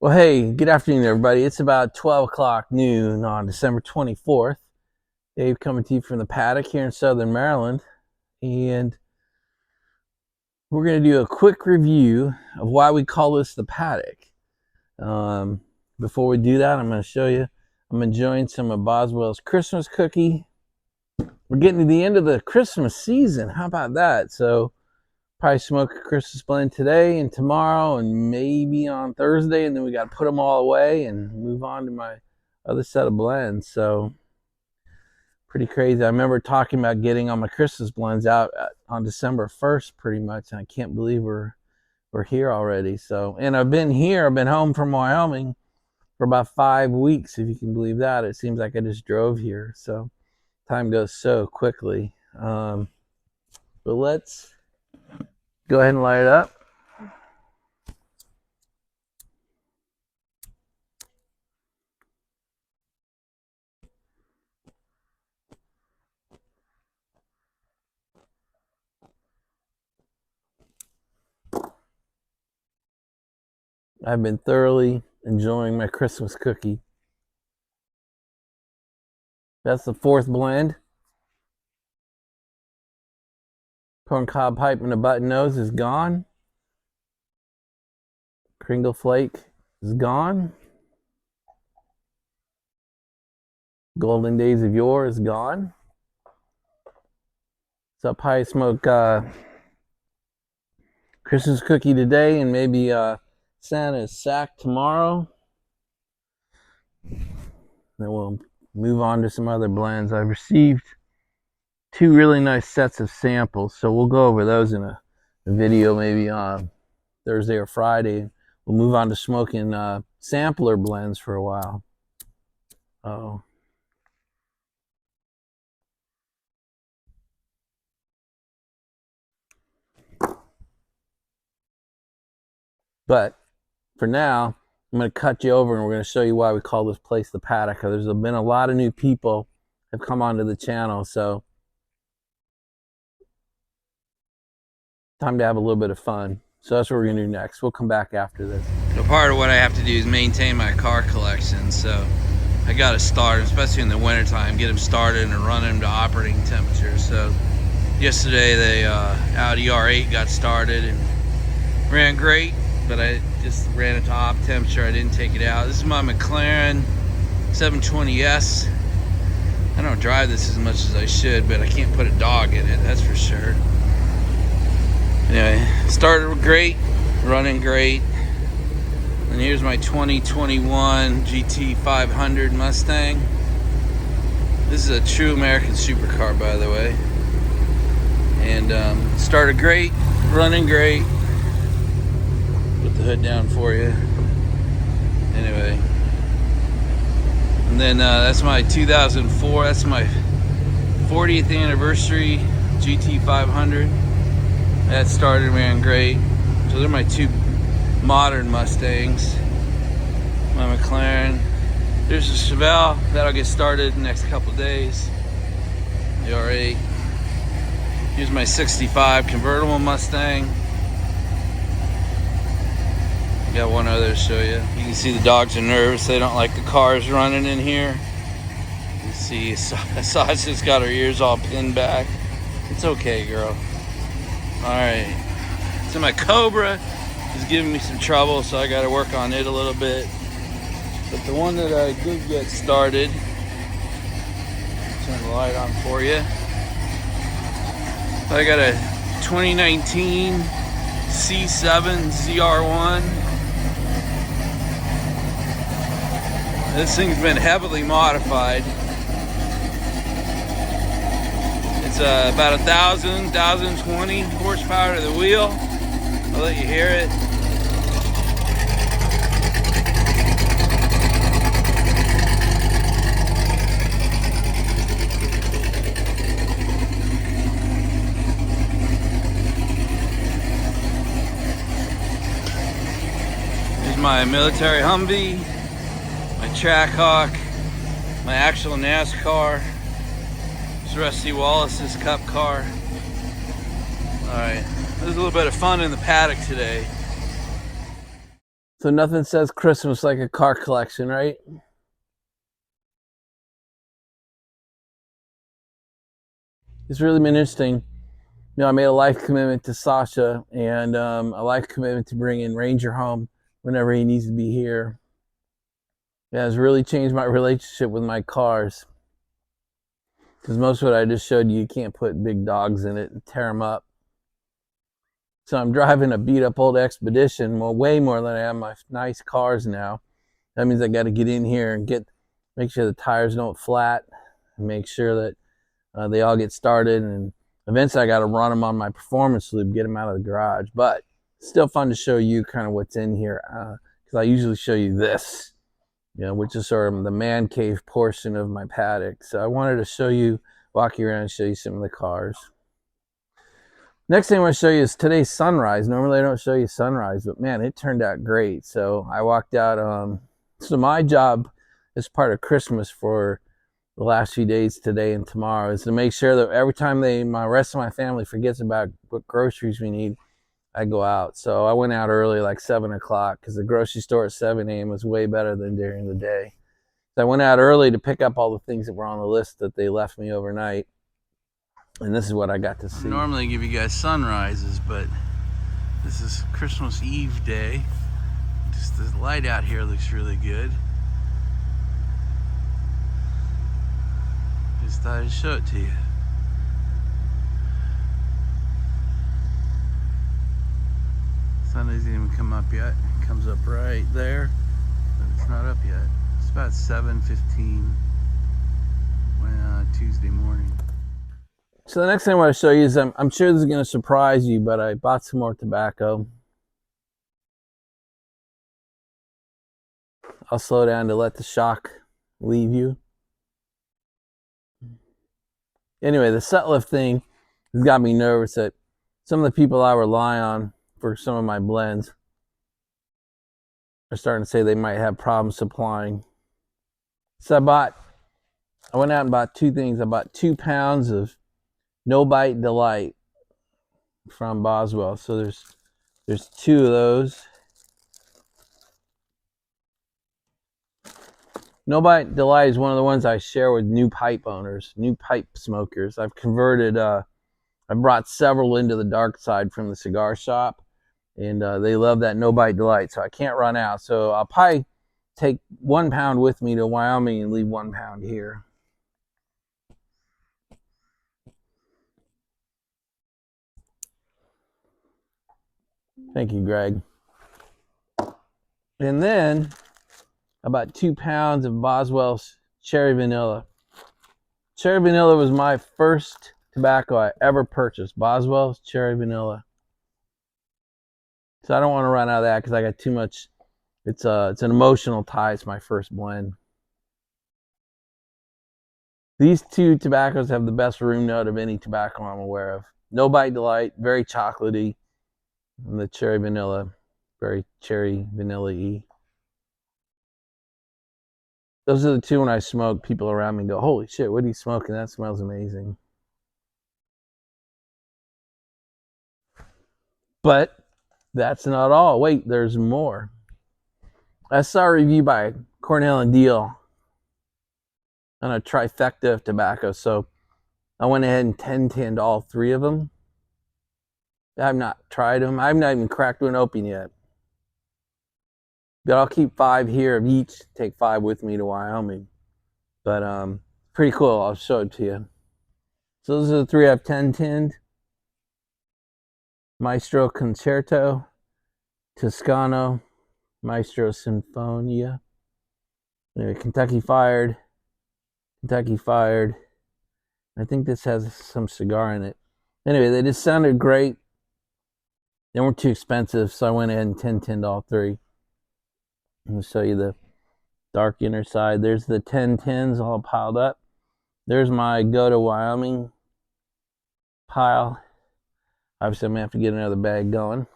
Well, hey, good afternoon, everybody. It's about 12 o'clock noon on December 24th. Dave coming to you from the Paddock here in Southern Maryland. And we're going to do a quick review of why we call this the Paddock. Before we do that, I'm going to show you. I'm enjoying some of Boswell's Christmas cookie. We're getting to the end of the Christmas season. How about that? So probably smoke a Christmas blend today and tomorrow and maybe on Thursday, and then we got to put them all away and move on to my other set of blends. So pretty crazy. I remember talking about getting all my Christmas blends out on December 1st pretty much, and I can't believe we're here already. So, and I've been home from Wyoming for about 5 weeks, if you can believe that. It seems like I just drove here. So time goes so quickly. But let's go ahead and light it up. I've been thoroughly enjoying my Christmas cookie. That's the fourth blend. Corncob pipe and a button nose is gone. Kringle flake is gone. Golden Days of Yore is gone. So pie smoke Christmas cookie today and maybe Santa's sack tomorrow. Then we'll move on to some other blends. I've received 2 really nice sets of samples, so we'll go over those in a video maybe Thursday or Friday. We'll move on to smoking sampler blends for a while. Oh. But for now, I'm going to cut you over and we're going to show you why we call this place the Paddock. There's been a lot of new people have come onto the channel, so time to have a little bit of fun. So that's what we're going to do next. We'll come back after this. So part of what I have to do is maintain my car collection, so I got to start, especially in the wintertime, get them started and run them to operating temperature. So yesterday the Audi R8 got started and ran great, but I just ran it to op temperature. I didn't take it out. This is my McLaren 720S. I don't drive this as much as I should, but I can't put a dog in it, that's for sure. Anyway, started great, running great. And here's my 2021 GT 500 Mustang. This is a true American supercar, by the way. And started great, running great. Put the hood down for you. Anyway. And then that's my 2004, that's my 40th anniversary GT 500. That started, ran great. So they're my 2 modern Mustangs. My McLaren. There's a Chevelle that'll get started in the next couple days. The R8. Here's my 65 convertible Mustang. I got one other to show you. You can see the dogs are nervous. They don't like the cars running in here. You see Sasha's got her ears all pinned back. It's okay, girl. Alright. So my Cobra is giving me some trouble, so I got to work on it a little bit. But the one that I did get started, turn the light on for you. I got a 2019 C7 ZR1. This thing's been heavily modified. It's about 1,020 horsepower to the wheel. I'll let you hear it. Here's my military Humvee, my Trackhawk, my actual NASCAR. It's Rusty Wallace's Cup car. Alright, there's a little bit of fun in the paddock today. So nothing says Christmas like a car collection, right? It's really been interesting. You know, I made a life commitment to Sasha and a life commitment to bring in Ranger home whenever he needs to be here. It has really changed my relationship with my cars. Because most of what I just showed you, you can't put big dogs in it and tear them up. So I'm driving a beat up old Expedition, well, way more than I am my nice cars now. That means I got to get in here and make sure the tires don't flat, and make sure that they all get started, and eventually I got to run them on my performance loop, get them out of the garage. But still fun to show you kind of what's in here, because I usually show you this, you know, which is sort of the man cave portion of my paddock. So I wanted to show you, walk you around and show you some of the cars. Next thing I want to show you is today's sunrise. Normally I don't show you sunrise, but man, it turned out great. So I walked out. So my job as part of Christmas for the last few days, today and tomorrow, is to make sure that every time my rest of my family forgets about what groceries we need, I go out. So I went out early, like 7 o'clock, because the grocery store at 7 a.m. was way better than during the day. So I went out early to pick up all the things that were on the list that they left me overnight. And this is what I got to see. I normally give you guys sunrises, but this is Christmas Eve day. Just the light out here looks really good. Just thought I'd show it to you. Sun doesn't even come up yet. It comes up right there, but it's not up yet. It's about 7:15 Tuesday morning. So the next thing I want to show you is, I'm sure this is going to surprise you, but I bought some more tobacco. I'll slow down to let the shock leave you. Anyway, the set lift thing has got me nervous that some of the people I rely on for some of my blends are starting to say they might have problems supplying. So I went out and bought two things. I bought 2 pounds of No Bite Delight from Boswell. So there's 2 of those. No Bite Delight is one of the ones I share with new pipe owners, new pipe smokers. I've converted, I brought several into the dark side from the cigar shop, and they love that No Bite Delight, so I can't run out. So I'll probably take 1 pound with me to Wyoming and leave 1 pound here. Thank you, Greg. And then about 2 pounds of Boswell's Cherry Vanilla. Cherry Vanilla was my first tobacco I ever purchased. Boswell's Cherry Vanilla. So I don't want to run out of that because I got too much. It's an emotional tie. It's my first blend. These 2 tobaccos have the best room note of any tobacco I'm aware of. No Bite Delight, very chocolatey. And the Cherry Vanilla, very cherry vanilla-y. Those are the 2 when I smoke, people around me go, holy shit, what are you smoking? That smells amazing. But that's not all. Wait, there's more. I saw a review by Cornell and Deal on a trifecta of tobacco. So I went ahead and 10-tinned all 3 of them. I've not tried them. I've not even cracked one open yet. But I'll keep 5 here of each, take 5 with me to Wyoming. But pretty cool. I'll show it to you. So those are the 3 I've 10-tinned. Maestro Concerto, Toscano, Maestro Sinfonia. Anyway, Kentucky Fired. I think this has some cigar in it. Anyway, they just sounded great. They weren't too expensive, so I went ahead and 10-tinned all 3. I'll show you the dark inner side. There's the 10-tins all piled up. There's my go to Wyoming pile. Obviously, I'm gonna have to get another bag going.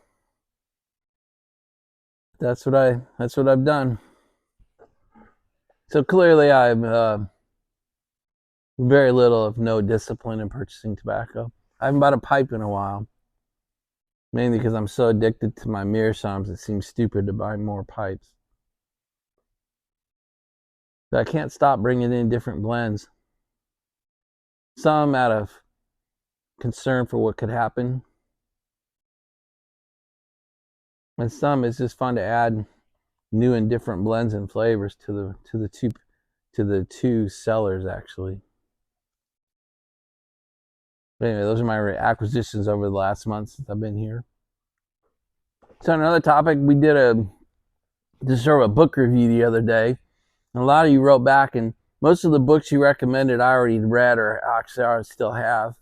That's what I've done. So clearly, I'm very little of no discipline in purchasing tobacco. I haven't bought a pipe in a while. Mainly because I'm so addicted to my meerschaums, it seems stupid to buy more pipes. But I can't stop bringing in different blends. Some out of concern for what could happen, and some it's just fun to add new and different blends and flavors to the two cellars actually. But anyway, those are my acquisitions over the last month since I've been here. So another topic, we did just sort of a book review the other day. And a lot of you wrote back, and most of the books you recommended I already read or actually I still have.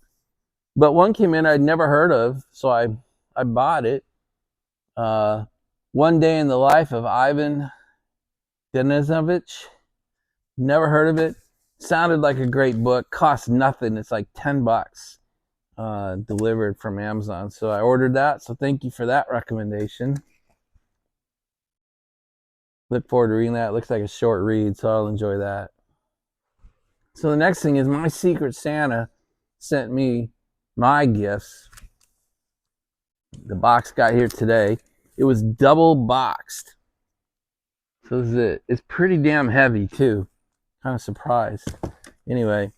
But one came in I'd never heard of, so I bought it. One Day in the Life of Ivan Denisovich. Never heard of it. Sounded like a great book. Cost nothing. It's like $10 delivered from Amazon. So I ordered that. So thank you for that recommendation. Look forward to reading that. It looks like a short read, so I'll enjoy that. So the next thing is my Secret Santa sent me my gifts. The box got here today. It was double boxed. So this is it. It's pretty damn heavy too. Kind of surprised. Anyway,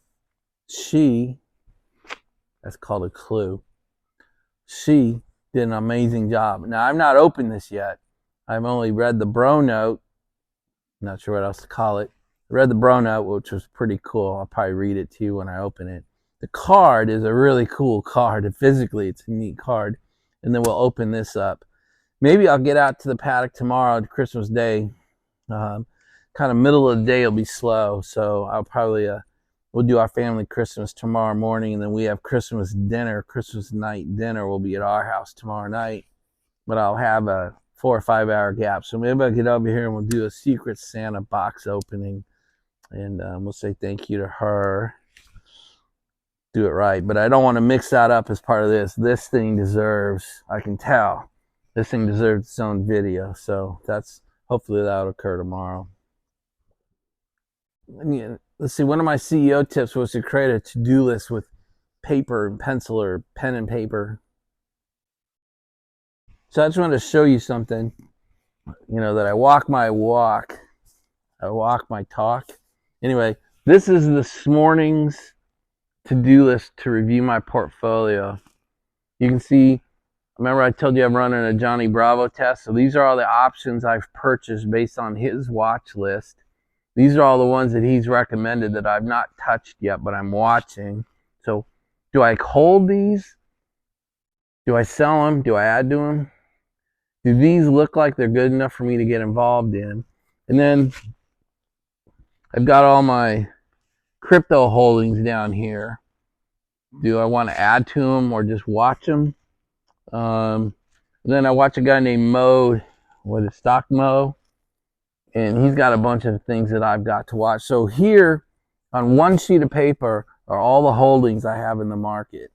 that's called a clue. She did an amazing job. Now, I've not opened this yet. I've only read the bro note. Not sure what else to call it. I read the bro note, which was pretty cool. I'll probably read it to you when I open it. The card is a really cool card. And physically, it's a neat card. And then we'll open this up. Maybe I'll get out to the paddock tomorrow, Christmas Day. Kind of middle of the day will be slow. So I'll probably, we'll do our family Christmas tomorrow morning. And then we have Christmas night dinner will be at our house tomorrow night. But I'll have a 4 or 5 hour gap. So maybe I'll get over here and we'll do a Secret Santa box opening. And we'll say thank you to her. Do it right. But I don't want to mix that up as part of this. This thing deserves, I can tell, this thing deserves its own video. So hopefully that'll occur tomorrow. And let's see, one of my CEO tips was to create a to-do list with paper and pencil or pen and paper. So I just wanted to show you something, that I walk my walk, I walk my talk. Anyway, this is this morning's to-do list to review my portfolio. You can see, remember I told you I'm running a Johnny Bravo test? So these are all the options I've purchased based on his watch list. These are all the ones that he's recommended that I've not touched yet, but I'm watching. So do I hold these? Do I sell them? Do I add to them? Do these look like they're good enough for me to get involved in? And then I've got all my crypto holdings down here. Do I want to add to them or just watch them? Then I watch a guy named Mo, Stock Mo, and he's got a bunch of things that I've got to watch. So here on one sheet of paper are all the holdings I have in the market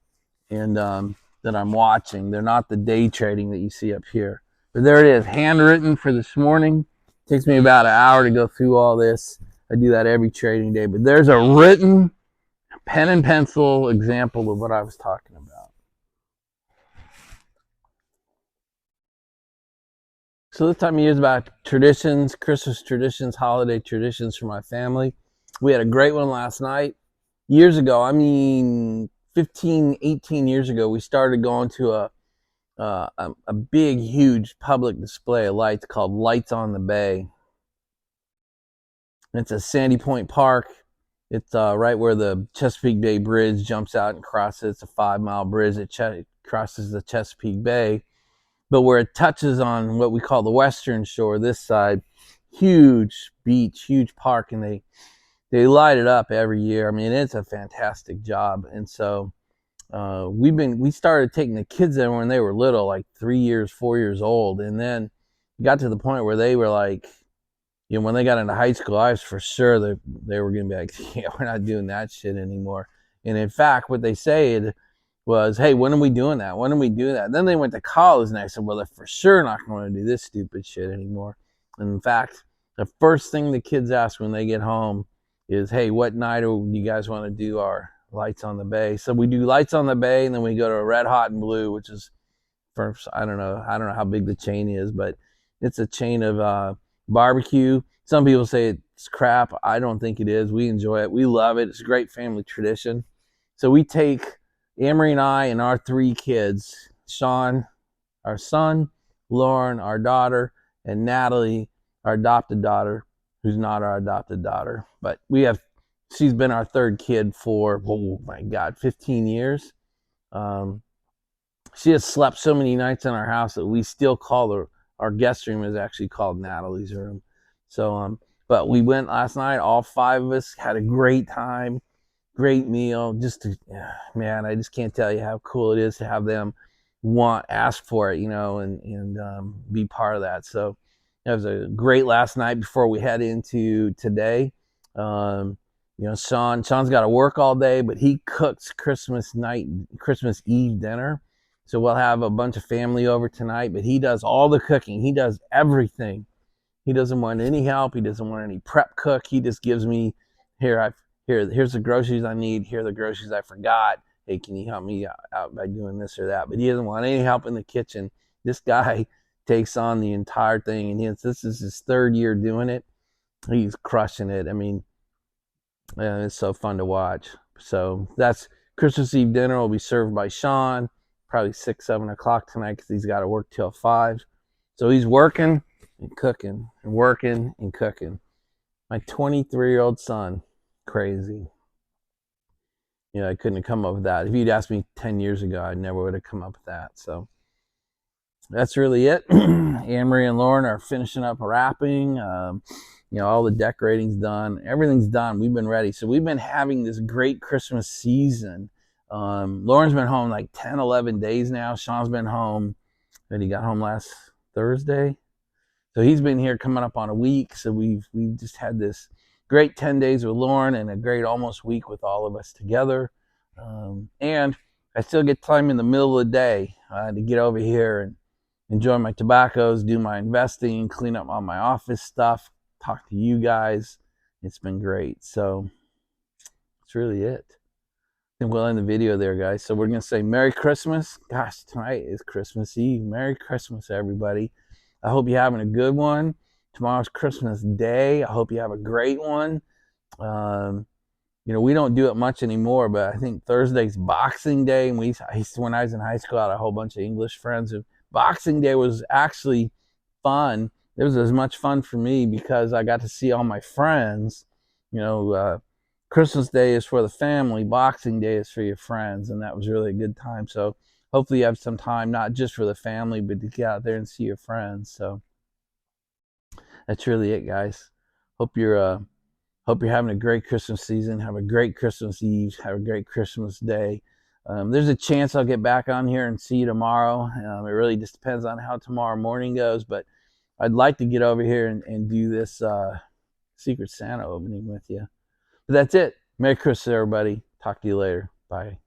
and that I'm watching. They're not the day trading that you see up here. But there it is, handwritten for this morning. It takes me about an hour to go through all this. I do that every trading day. But there's a written pen and pencil example of what I was talking about. So this time of year is about traditions, Christmas traditions, holiday traditions for my family. We had a great one last night. Years ago, 15, 18 years ago, we started going to a big, huge public display of lights called Lights on the Bay. It's a Sandy Point Park. It's right where the Chesapeake Bay Bridge jumps out and crosses. It's a 5-mile bridge that crosses the Chesapeake Bay. But where it touches on what we call the western shore, this side, huge beach, huge park, and they light it up every year. I mean, it's a fantastic job. And so we started taking the kids there when they were little, like 3 years, 4 years old. And then it got to the point where they were like, when they got into high school, I was for sure that they were going to be like, yeah, we're not doing that shit anymore. And in fact, what they said was, hey, when are we doing that? When are we doing that? And then they went to college and I said, well, they're for sure not going to do this stupid shit anymore. And in fact, the first thing the kids ask when they get home is, hey, what night do you guys want to do our Lights on the Bay? So we do Lights on the Bay, and then we go to Red Hot and Blue, which is I don't know how big the chain is, but it's a chain of barbecue. Some people say it's crap. I don't think it is. We enjoy it. We love it. It's a great family tradition. So we take Amory and I and our 3 kids, Sean, our son, Lauren, our daughter, and Natalie, our adopted daughter, who's not our adopted daughter. But she's been our 3rd kid for, oh my God, 15 years. She has slept so many nights in our house that we still call her, our guest room is actually called Natalie's room. So, but we went last night, all 5 of us had a great time, great meal. Man, I just can't tell you how cool it is to have them ask for it, and be part of that. So it was a great last night before we head into today. Sean's got to work all day, but he cooks Christmas Eve dinner. So we'll have a bunch of family over tonight, but he does all the cooking. He does everything. He doesn't want any help. He doesn't want any prep cook. He just gives me, here's the groceries I need. Here are the groceries I forgot. Hey, can you help me out by doing this or that? But he doesn't want any help in the kitchen. This guy takes on the entire thing, and this is his 3rd year doing it. He's crushing it. I mean, it's so fun to watch. So that's Christmas Eve dinner will be served by Sean, probably 6, 7 o'clock tonight because he's got to work till 5. So he's working and cooking and working and cooking. My 23-year-old son, crazy. I couldn't have come up with that. If you'd asked me 10 years ago, I never would have come up with that. So that's really it. Anne-Marie and Lauren are finishing up wrapping. All the decorating's done. Everything's done. We've been ready. So we've been having this great Christmas season. Lauren's been home like 10, 11 days now. Sean's been home. And he got home last Thursday. So he's been here coming up on a week. So we've just had this great 10 days with Lauren and a great almost week with all of us together. And I still get time in the middle of the day to get over here and enjoy my tobaccos, do my investing, clean up all my office stuff, talk to you guys. It's been great. So that's really it. And we'll end the video there, guys. So we're going to say Merry Christmas. Gosh, tonight is Christmas Eve. Merry Christmas, everybody. I hope you're having a good one. Tomorrow's Christmas Day. I hope you have a great one. We don't do it much anymore, but I think Thursday's Boxing Day. And when I was in high school, I had a whole bunch of English friends. Boxing Day was actually fun. It was as much fun for me because I got to see all my friends. Christmas Day is for the family. Boxing Day is for your friends, and that was really a good time. So hopefully you have some time, not just for the family, but to get out there and see your friends. So that's really it, guys. Hope you're having a great Christmas season. Have a great Christmas Eve. Have a great Christmas Day. There's a chance I'll get back on here and see you tomorrow. It really just depends on how tomorrow morning goes, but I'd like to get over here and do this Secret Santa opening with you. But that's it. Merry Christmas, everybody. Talk to you later. Bye.